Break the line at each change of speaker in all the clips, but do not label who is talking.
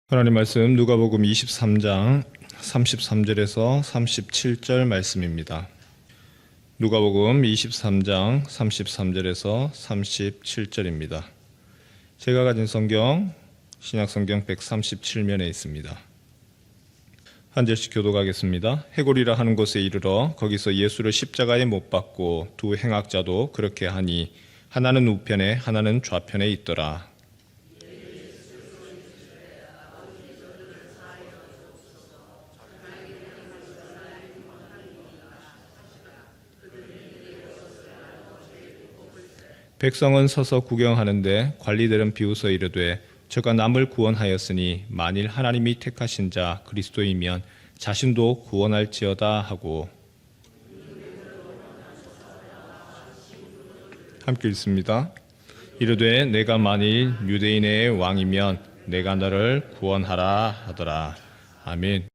하나님 말씀 누가복음 23장 33절에서 37절 말씀입니다. 누가복음 23장 33절에서 37절입니다. 제가 가진 성경 신약성경 137면에 있습니다. 한 절씩 교독하겠습니다. 해골이라 하는 곳에 이르러 거기서 예수를 십자가에 못 박고 두 행악자도 그렇게 하니 하나는 우편에 하나는 좌편에 있더라. 백성은 서서 구경하는데 관리들은 비웃어 이르되 저가 남을 구원하였으니 만일 하나님이 택하신 자 그리스도이면 자신도 구원할지어다 하고. 함께 읽습니다. 이르되 내가 만일 유대인의 왕이면 내가 너를 구원하라 하더라. 아멘.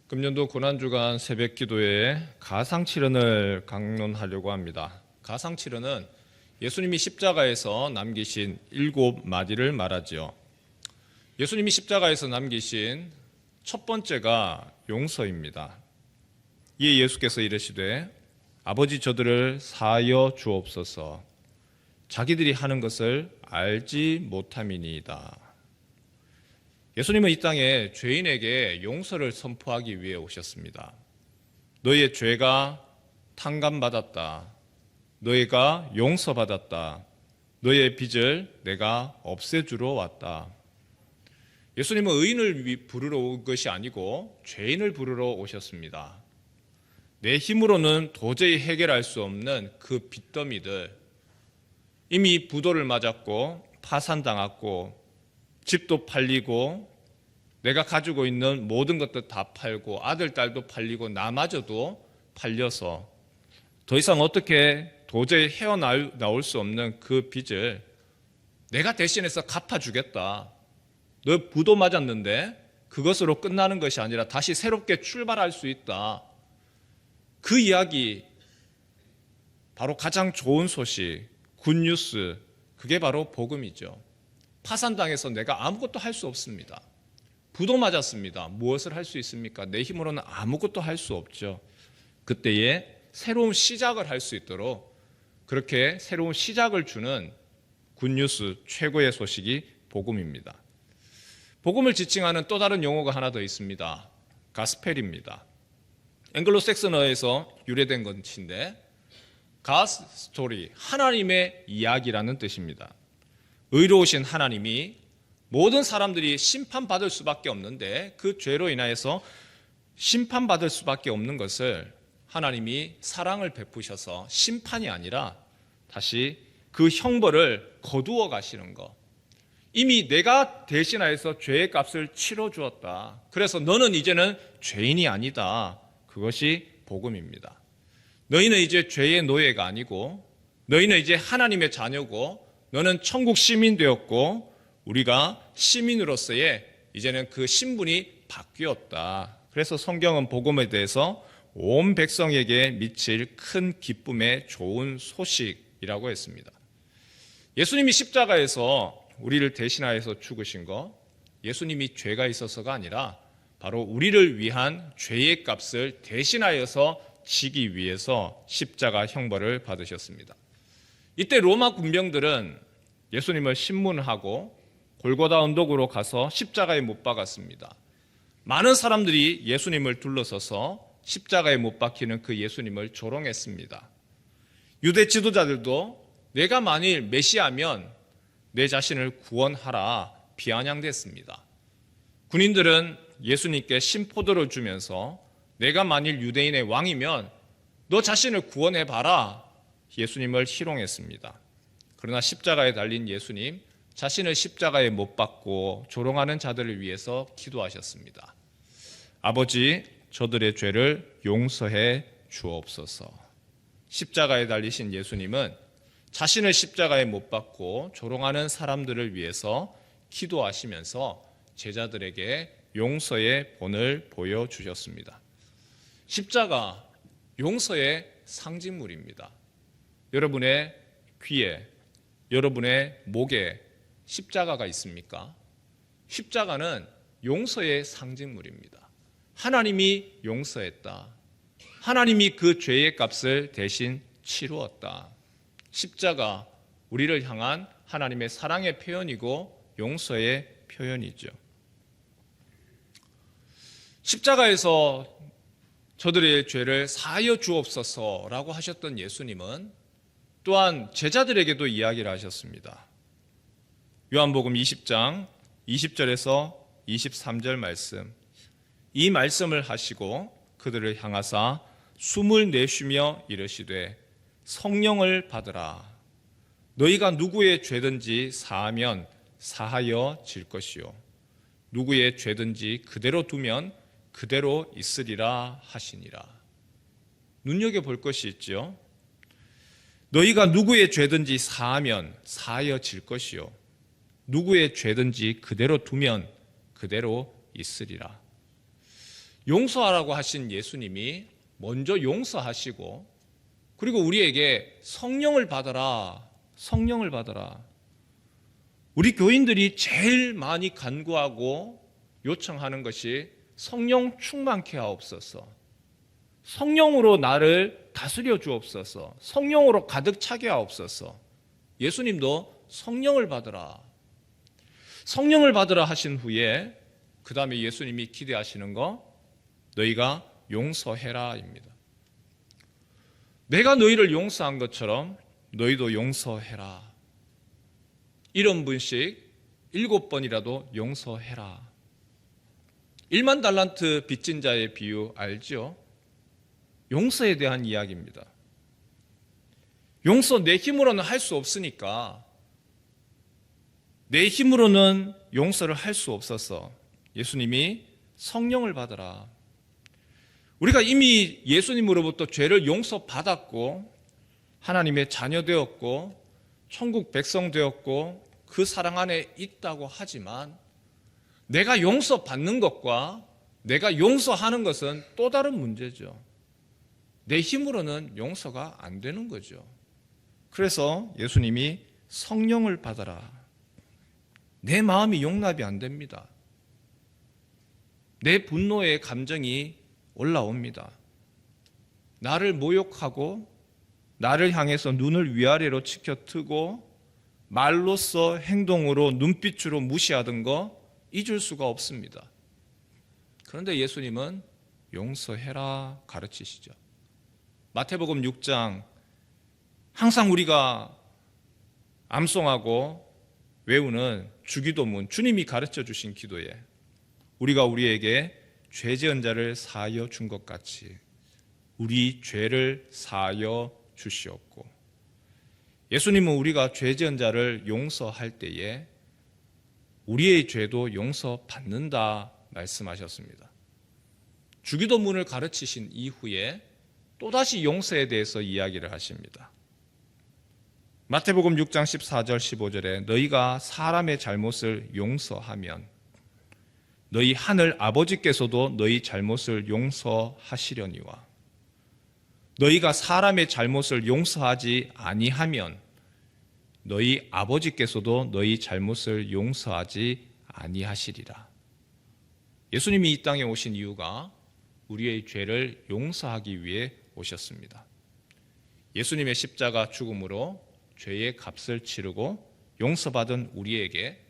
금년도 고난주간 새벽기도에 가상칠언을 강론하려고 합니다. 가상칠언은 예수님이 십자가에서 남기신 7마디를 말하지요. 예수님이 십자가에서 남기신 첫 번째가 용서입니다. 이에 예수께서 이르시되 아버지 저들을 사하여 주옵소서 자기들이 하는 것을 알지 못함이니이다. 예수님은 이 땅에 죄인에게 용서를 선포하기 위해 오셨습니다. 너희의 죄가 탕감받았다. 너희가 용서받았다. 너희의 빚을 내가 없애주러 왔다. 예수님은 의인을 부르러 온 것이 아니고 죄인을 부르러 오셨습니다. 내 힘으로는 도저히 해결할 수 없는 그 빚더미들, 이미 부도를 맞았고 파산당했고 집도 팔리고 내가 가지고 있는 모든 것도 다 팔고 아들, 딸도 팔리고 나마저도 팔려서 더 이상 어떻게 도저히 헤어나올 수 없는 그 빚을 내가 대신해서 갚아주겠다. 너 부도 맞았는데 그것으로 끝나는 것이 아니라 다시 새롭게 출발할 수 있다. 그 이야기, 바로 가장 좋은 소식, 굿뉴스, 그게 바로 복음이죠. 파산당해서 내가 아무것도 할 수 없습니다. 부도 맞았습니다. 무엇을 할 수 있습니까? 내 힘으로는 아무것도 할 수 없죠. 그때에 새로운 시작을 할 수 있도록 그렇게 새로운 시작을 주는 굿뉴스, 최고의 소식이 복음입니다. 복음을 지칭하는 또 다른 용어가 하나 더 있습니다. 가스펠입니다. 앵글로색슨어에서 유래된 것인데 God's story, 하나님의 이야기라는 뜻입니다. 의로우신 하나님이 모든 사람들이 심판받을 수밖에 없는데 그 죄로 인하여서 심판받을 수밖에 없는 것을 하나님이 사랑을 베푸셔서 심판이 아니라 다시 그 형벌을 거두어 가시는 것. 이미 내가 대신하여서 죄의 값을 치러 주었다. 그래서 너는 이제는 죄인이 아니다. 그것이 복음입니다. 너희는 이제 죄의 노예가 아니고 너희는 이제 하나님의 자녀고 너는 천국 시민 되었고 우리가 시민으로서의 이제는 그 신분이 바뀌었다. 그래서 성경은 복음에 대해서 온 백성에게 미칠 큰 기쁨의 좋은 소식이라고 했습니다. 예수님이 십자가에서 우리를 대신하여서 죽으신 거, 예수님이 죄가 있어서가 아니라 바로 우리를 위한 죄의 값을 대신하여서 지기 위해서 십자가 형벌을 받으셨습니다. 이때 로마 군병들은 예수님을 신문하고 골고다 언덕으로 가서 십자가에 못 박았습니다. 많은 사람들이 예수님을 둘러서서 십자가에 못 박히는 그 예수님을 조롱했습니다. 유대 지도자들도 내가 만일 메시아면 내 자신을 구원하라 비아냥댔습니다. 군인들은 예수님께 심포도를 주면서 내가 만일 유대인의 왕이면 너 자신을 구원해봐라 예수님을 희롱했습니다. 그러나 십자가에 달린 예수님 자신을 십자가에 못 박고 조롱하는 자들을 위해서 기도하셨습니다. 아버지, 저들의 죄를 용서해 주옵소서. 십자가에 달리신 예수님은 자신을 십자가에 못 박고 조롱하는 사람들을 위해서 기도하시면서 제자들에게 용서의 본을 보여주셨습니다. 십자가, 용서의 상징물입니다. 여러분의 귀에, 여러분의 목에 십자가가 있습니까? 십자가는 용서의 상징물입니다. 하나님이 용서했다. 하나님이 그 죄의 값을 대신 치루었다. 십자가, 우리를 향한 하나님의 사랑의 표현이고 용서의 표현이죠. 십자가에서 저들의 죄를 사하여 주옵소서라고 하셨던 예수님은 또한 제자들에게도 이야기를 하셨습니다. 요한복음 20장 20절에서 23절 말씀, 이 말씀을 하시고 그들을 향하사 숨을 내쉬며 이르시되 성령을 받으라. 너희가 누구의 죄든지 사하면 사하여 질 것이요 누구의 죄든지 그대로 두면 그대로 있으리라 하시니라. 눈여겨볼 것이 있죠. 너희가 누구의 죄든지 사하면 사하여 질 것이요 누구의 죄든지 그대로 두면 그대로 있으리라. 용서하라고 하신 예수님이 먼저 용서하시고 그리고 우리에게 성령을 받아라, 성령을 받아라. 우리 교인들이 제일 많이 간구하고 요청하는 것이 성령 충만케 하옵소서, 성령으로 나를 다스려 주옵소서, 성령으로 가득 차게 하옵소서. 예수님도 성령을 받으라, 성령을 받으라 하신 후에 그 다음에 예수님이 기대하시는 거 너희가 용서해라입니다. 내가 너희를 용서한 것처럼 너희도 용서해라. 1원분씩 7번이라도 용서해라. 1만 달란트 빚진 자의 비유 알죠? 용서에 대한 이야기입니다. 용서 내 힘으로는 할 수 없으니까, 내 힘으로는 용서를 할 수 없어서 예수님이 성령을 받으라. 우리가 이미 예수님으로부터 죄를 용서받았고 하나님의 자녀 되었고 천국 백성 되었고 그 사랑 안에 있다고 하지만 내가 용서받는 것과 내가 용서하는 것은 또 다른 문제죠. 내 힘으로는 용서가 안 되는 거죠. 그래서 예수님이 성령을 받아라. 내 마음이 용납이 안 됩니다. 내 분노의 감정이 올라옵니다. 나를 모욕하고 나를 향해서 눈을 위아래로 치켜트고 말로써 행동으로 눈빛으로 무시하던 거 잊을 수가 없습니다. 그런데 예수님은 용서해라 가르치시죠. 마태복음 6장 항상 우리가 암송하고 외우는 주기도문, 주님이 가르쳐 주신 기도에 우리가 우리에게 죄 지은 자를 사하여 준 것 같이 우리 죄를 사하여 주시옵고, 예수님은 우리가 죄 지은 자를 용서할 때에 우리의 죄도 용서받는다 말씀하셨습니다. 주기도문을 가르치신 이후에 또다시 용서에 대해서 이야기를 하십니다. 마태복음 6장 14절 15절에 너희가 사람의 잘못을 용서하면 너희 하늘 아버지께서도 너희 잘못을 용서하시려니와 너희가 사람의 잘못을 용서하지 아니하면 너희 아버지께서도 너희 잘못을 용서하지 아니하시리라. 예수님이 이 땅에 오신 이유가 우리의 죄를 용서하기 위해 오셨습니다. 예수님의 십자가 죽음으로 죄의 값을 치르고 용서받은 우리에게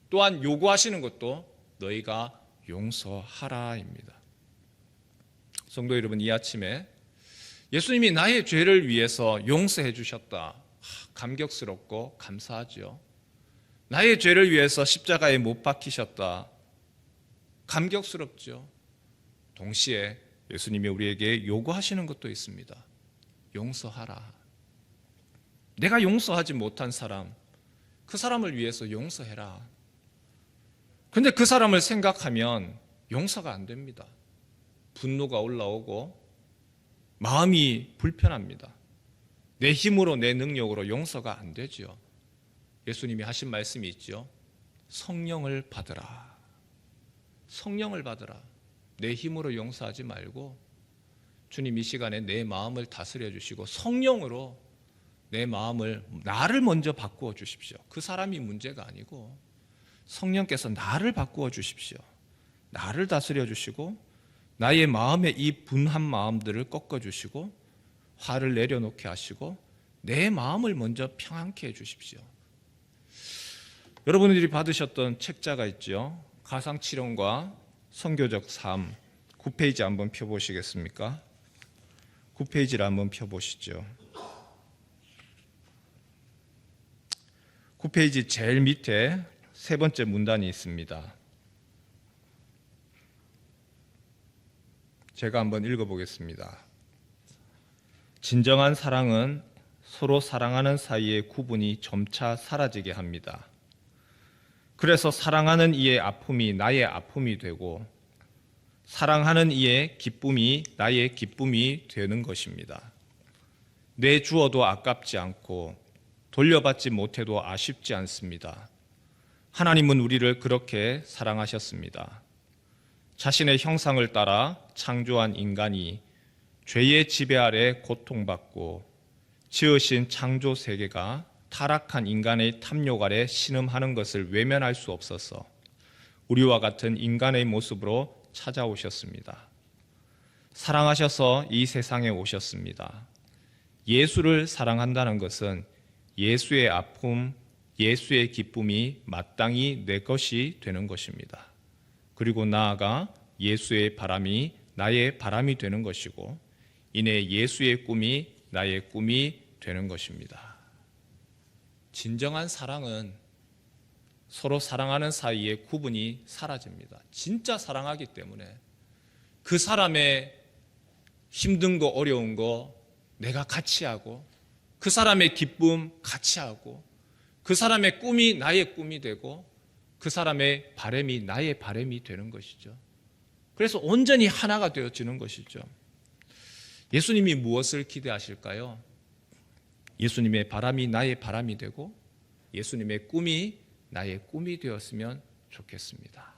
또한 요구하시는 것도 너희가 용서하라입니다. 성도 여러분, 이 아침에 예수님이 나의 죄를 위해서 용서해 주셨다. 감격스럽고 감사하죠. 나의 죄를 위해서 십자가에 못 박히셨다. 감격스럽죠. 동시에 예수님이 우리에게 요구하시는 것도 있습니다. 용서하라. 내가 용서하지 못한 사람, 그 사람을 위해서 용서해라. 근데 그 사람을 생각하면 용서가 안 됩니다. 분노가 올라오고 마음이 불편합니다. 내 힘으로 내 능력으로 용서가 안 되죠. 예수님이 하신 말씀이 있죠. 성령을 받으라. 성령을 받으라. 내 힘으로 용서하지 말고 주님 이 시간에 내 마음을 다스려 주시고 성령으로 내 마음을, 나를 먼저 바꾸어 주십시오. 그 사람이 문제가 아니고 성령께서 나를 바꾸어 주십시오. 나를 다스려 주시고 나의 마음의 이 분한 마음들을 꺾어 주시고 화를 내려놓게 하시고 내 마음을 먼저 평안케 해 주십시오. 여러분들이 받으셨던 책자가 있죠. 가상치론과 선교적 삶 9페이지 한번 펴보시겠습니까? 9페이지를 한번 펴보시죠. 9페이지 제일 밑에 세 번째 문단이 있습니다. 제가 한번 읽어보겠습니다. 진정한 사랑은 서로 사랑하는 사이의 구분이 점차 사라지게 합니다. 그래서 사랑하는 이의 아픔이 나의 아픔이 되고 사랑하는 이의 기쁨이 나의 기쁨이 되는 것입니다. 내 주어도 아깝지 않고 돌려받지 못해도 아쉽지 않습니다. 하나님은 우리를 그렇게 사랑하셨습니다. 자신의 형상을 따라 창조한 인간이 죄의 지배 아래 고통받고 지으신 창조 세계가 타락한 인간의 탐욕 아래 신음하는 것을 외면할 수 없어서 우리와 같은 인간의 모습으로 찾아오셨습니다. 사랑하셔서 이 세상에 오셨습니다. 예수를 사랑한다는 것은 예수의 아픔, 예수의 기쁨이 마땅히 내 것이 되는 것입니다. 그리고 나아가 예수의 바람이 나의 바람이 되는 것이고 이내 예수의 꿈이 나의 꿈이 되는 것입니다. 진정한 사랑은 서로 사랑하는 사이의 구분이 사라집니다. 진짜 사랑하기 때문에 그 사람의 힘든 거 어려운 거 내가 같이 하고 그 사람의 기쁨 같이 하고 그 사람의 꿈이 나의 꿈이 되고 그 사람의 바람이 나의 바람이 되는 것이죠. 그래서 온전히 하나가 되어지는 것이죠. 예수님이 무엇을 기대하실까요? 예수님의 바람이 나의 바람이 되고 예수님의 꿈이 나의 꿈이 되었으면 좋겠습니다.